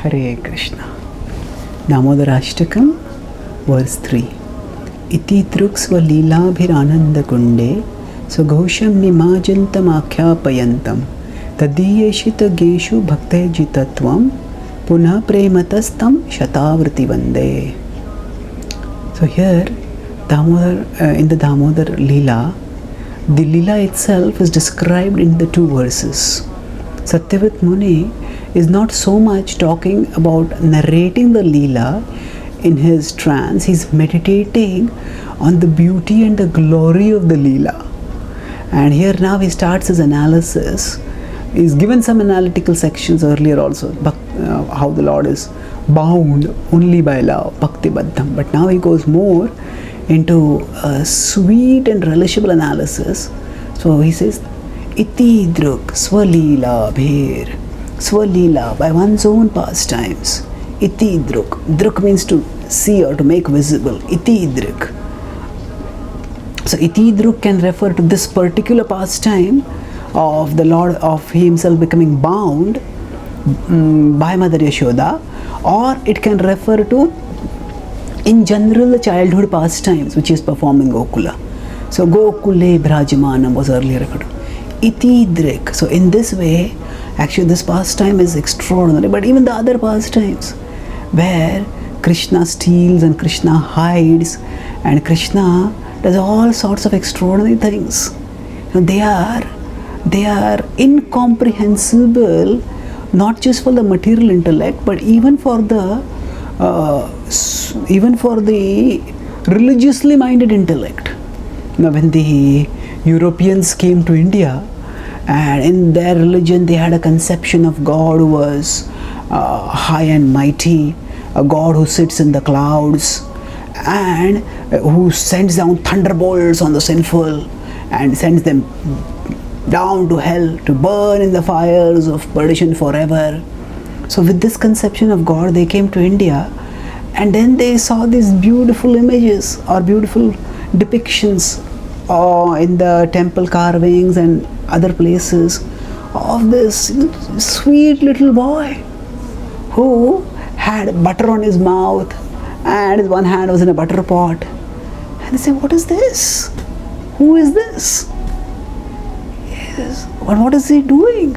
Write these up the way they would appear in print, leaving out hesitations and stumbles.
Hare Krishna. Damodarashtakam, verse 3. Iti druksva leelabhirananda kunde sughosham nimajantam akyapayantam tadiyeshita geshu bhaktejitatvam punah prematastam shatavriti vande. So here, in the Damodar Leela, the Leela itself is described in the two verses. Satyavrat Muni is not so much talking about narrating the Leela in his trance, he's meditating on the beauty and the glory of the Leela. And here now he starts his analysis. He's given some analytical sections earlier also, how the Lord is bound only by love, Bhakti Baddham. But now he goes more into a sweet and relishable analysis. So he says, Iti druk swalila bhir. Swalila, by one's own pastimes. Iti druk. Druk means to see or to make visible. Iti druk. So iti druk can refer to this particular pastime of the Lord, of himself becoming bound by Mother Yashoda, or it can refer to in general the childhood pastimes which is performing Gokula. So Gokule Bhrajamanam was earlier referred to. Iti druk. So in this way, actually this pastime is extraordinary. But even the other pastimes where Krishna steals and Krishna hides and Krishna does all sorts of extraordinary things, they are incomprehensible, not just for the material intellect, but even for the religiously minded intellect. Now, when the Europeans came to India, and in their religion they had a conception of God who was high and mighty, a God who sits in the clouds and who sends down thunderbolts on the sinful and sends them down to hell to burn in the fires of perdition forever. So with this conception of God, they came to India, and then they saw these beautiful images or beautiful depictions in the temple carvings and other places of this sweet little boy who had butter on his mouth and his one hand was in a butter pot. And they say, what is this? Who is this? Yes. What is he doing?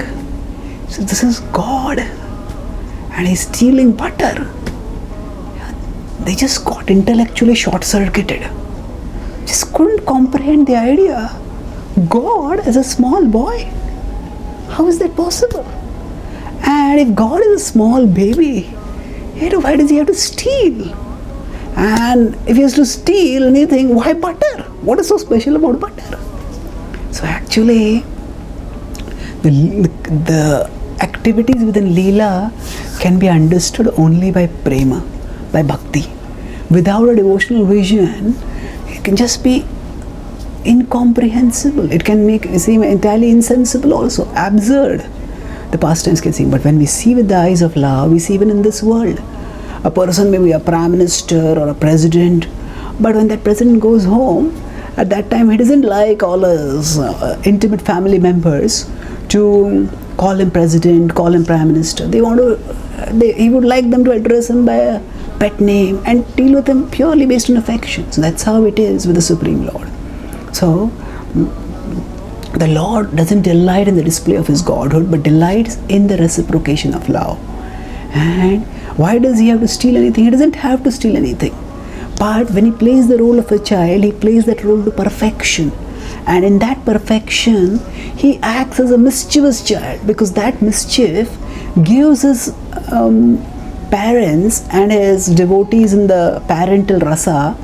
So this is God, and he's stealing butter. They just got intellectually short-circuited. Just couldn't comprehend the idea. God as a small boy. How is that possible? And if God is a small baby, why does he have to steal? And if he has to steal anything, why butter? What is so special about butter? So actually, the activities within Leela can be understood only by prema, by bhakti. Without a devotional vision, it can just be incomprehensible. It can seem entirely insensible also, absurd. The pastimes can seem. But when we see with the eyes of love, we see even in this world. A person may be a prime minister or a president, but when that president goes home, at that time he doesn't like all his intimate family members to call him president, call him prime minister. He would like them to address him by a pet name and deal with him purely based on affection. So that's how it is with the Supreme Lord. So the Lord doesn't delight in the display of his godhood, but delights in the reciprocation of love. And why does he have to steal anything? He doesn't have to steal anything. But when he plays the role of a child, he plays that role to perfection. And in that perfection, he acts as a mischievous child, because that mischief gives his parents and his devotees in the parental rasa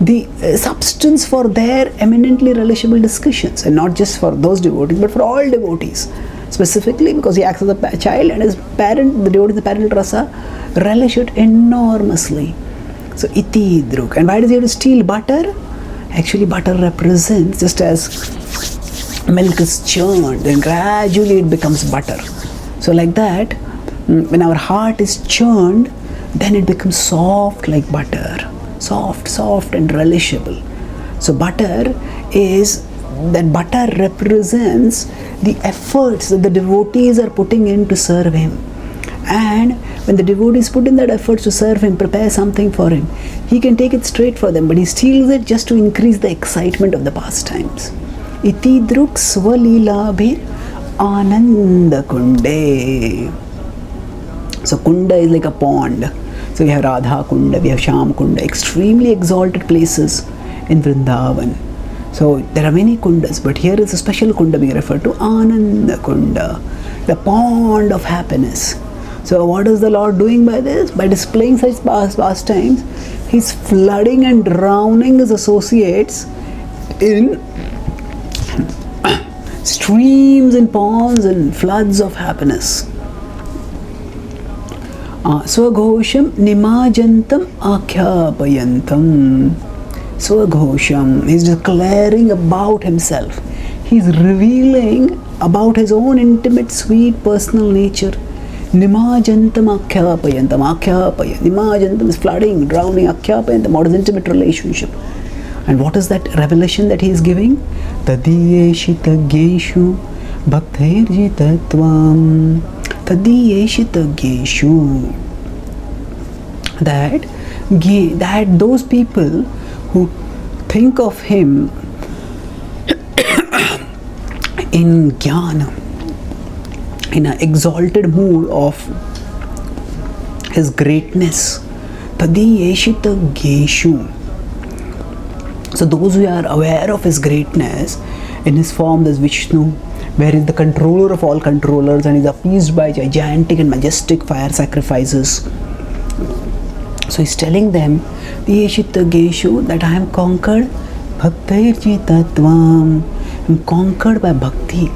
the substance for their eminently relishable discussions, and not just for those devotees but for all devotees, specifically because he acts as a child, and his parent, the devotees in the parental rasa, relish it enormously. So iti druk. And why does he have to steal butter? Actually, butter represents, just as milk is churned, then gradually it becomes butter. So like that, when our heart is churned, then it becomes soft like butter. Soft and relishable. So butter represents the efforts that the devotees are putting in to serve him. And when the devotees put in that effort to serve him, prepare something for him, he can take it straight for them, but he steals it just to increase the excitement of the pastimes. Iti druk swalilabhir ananda kunde. So Kunda is like a pond. So we have Radha Kunda, we have Sham Kunda, extremely exalted places in Vrindavan. So there are many kundas, but here is a special kunda being referred to, Ananda Kunda, the pond of happiness. So what is the Lord doing by this? By displaying such pastimes, he's flooding and drowning his associates in streams and ponds and floods of happiness. Swaghosham nimajantam akhyapayantam. Swaghosham, he's declaring about himself. He's revealing about his own intimate, sweet, personal nature. Nimajantam akhyapayantam. Nimajantam is flooding, drowning. Akhyapayantam, what is intimate relationship? And what is that revelation that he is giving? Tadiyeshitageshu bhaktairjitatvam. Tadiyeshitageshu. That those people who think of him in jnana, in an exalted mood of his greatness, Tadiyeshitageshu. So those who are aware of his greatness in his form as Vishnu, where he is the controller of all controllers and is appeased by gigantic and majestic fire sacrifices. So he's telling them, Yeshitageshu, that I am conquered bhaktairjitatvam. I am conquered by bhakti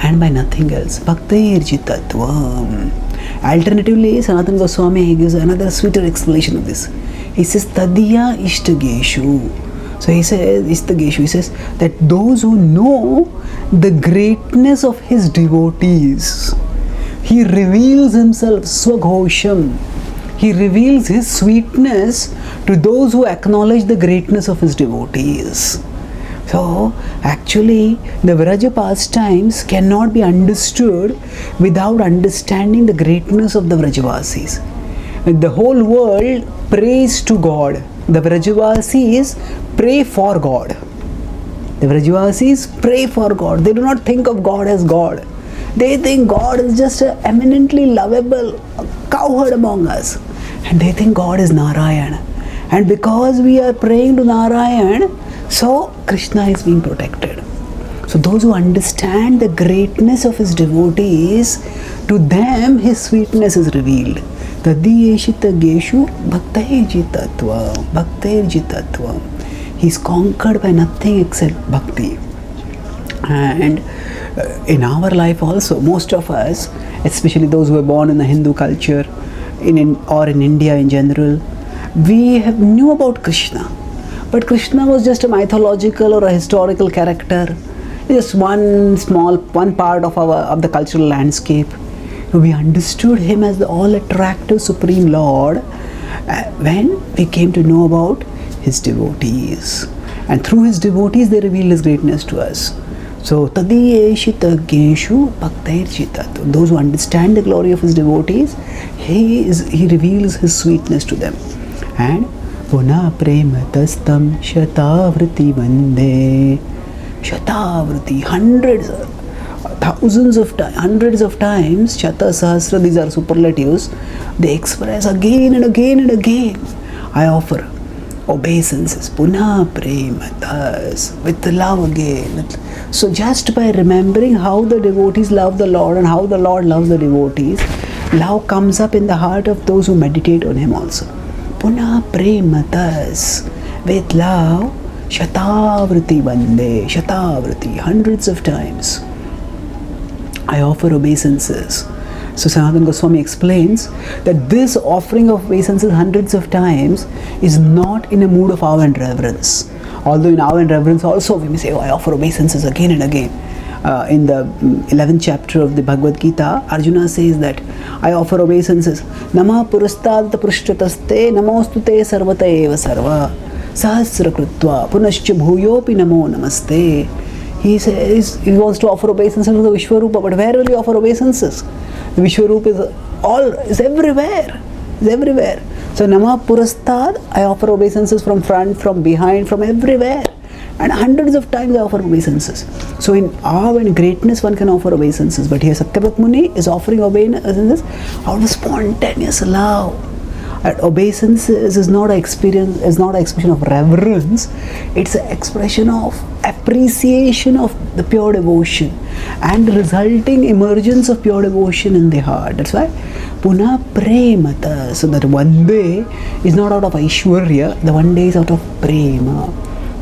and by nothing else. Bhaktairjitatvam. Alternatively, Sanatana Goswami gives another sweeter explanation of this. He says, Tadiya ishtageshu. So he says, Ishtageshu, he says that those who know the greatness of his devotees, he reveals himself, Swaghosham. He reveals his sweetness to those who acknowledge the greatness of his devotees. So, actually, the Vraja pastimes cannot be understood without understanding the greatness of the Vrajavasis. The whole world prays to God. The Vrajavasis pray for God. The Vrajavasis pray for God. They do not think of God as God. They think God is just an eminently lovable cowherd among us. And they think God is Narayana. And because we are praying to Narayana, so Krishna is being protected. So those who understand the greatness of his devotees, to them his sweetness is revealed. Tadiyeshitageshu bhaktairjitatvam. He is conquered by nothing except bhakti. And in our life also, most of us, especially those who are born in the Hindu culture, or in India in general, we knew about Krishna. But Krishna was just a mythological or a historical character, just one part of the cultural landscape. We understood him as the all-attractive Supreme Lord when we came to know about his devotees. And through his devotees, they revealed his greatness to us. So, Tadiyeshitageshu bhaktairjitatvam. Those who understand the glory of his devotees, he reveals his sweetness to them. And Puna prematastam shatavriti vande. Shatavriti, hundreds of times, Shata Sahasra, these are superlatives, they express again and again and again. I offer obeisances, Puna prematas, with love again. So just by remembering how the devotees love the Lord and how the Lord loves the devotees, love comes up in the heart of those who meditate on him also. Puna prematas, with love, Shatavriti Vande, Shatavriti, hundreds of times. I offer obeisances. So Sanatana Goswami explains that this offering of obeisances hundreds of times is not in a mood of awe and reverence. Although in awe and reverence also we may say, I offer obeisances again and again. In the 11th chapter of the Bhagavad Gita, Arjuna says that I offer obeisances. Nama purastad prushtataste namostute sarvata eva sarva sahasra krutva punascha bhuyopi namo namaste. He says he wants to offer obeisances to the Vishwarupa, but where will he offer obeisances? The Vishwarupa is all is everywhere. Is everywhere. So Namah Purastad, I offer obeisances from front, from behind, from everywhere. And hundreds of times I offer obeisances. So in awe and greatness one can offer obeisances. But here Satyavrata Muni is offering obeisances out of spontaneous love. And obeisance is not an experience, is not an expression of reverence. It's an expression of appreciation of the pure devotion and resulting emergence of pure devotion in the heart. That's why Puna Premata. So that one day is not out of Aishwarya, the one day is out of Prema.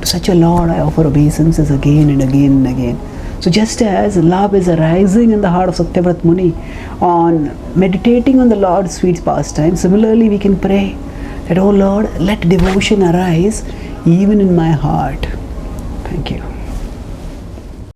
To such a Lord I offer obeisances again and again and again. So just as love is arising in the heart of Satyavrata Muni on meditating on the Lord's sweet pastime, similarly we can pray that, oh Lord, let devotion arise even in my heart. Thank you.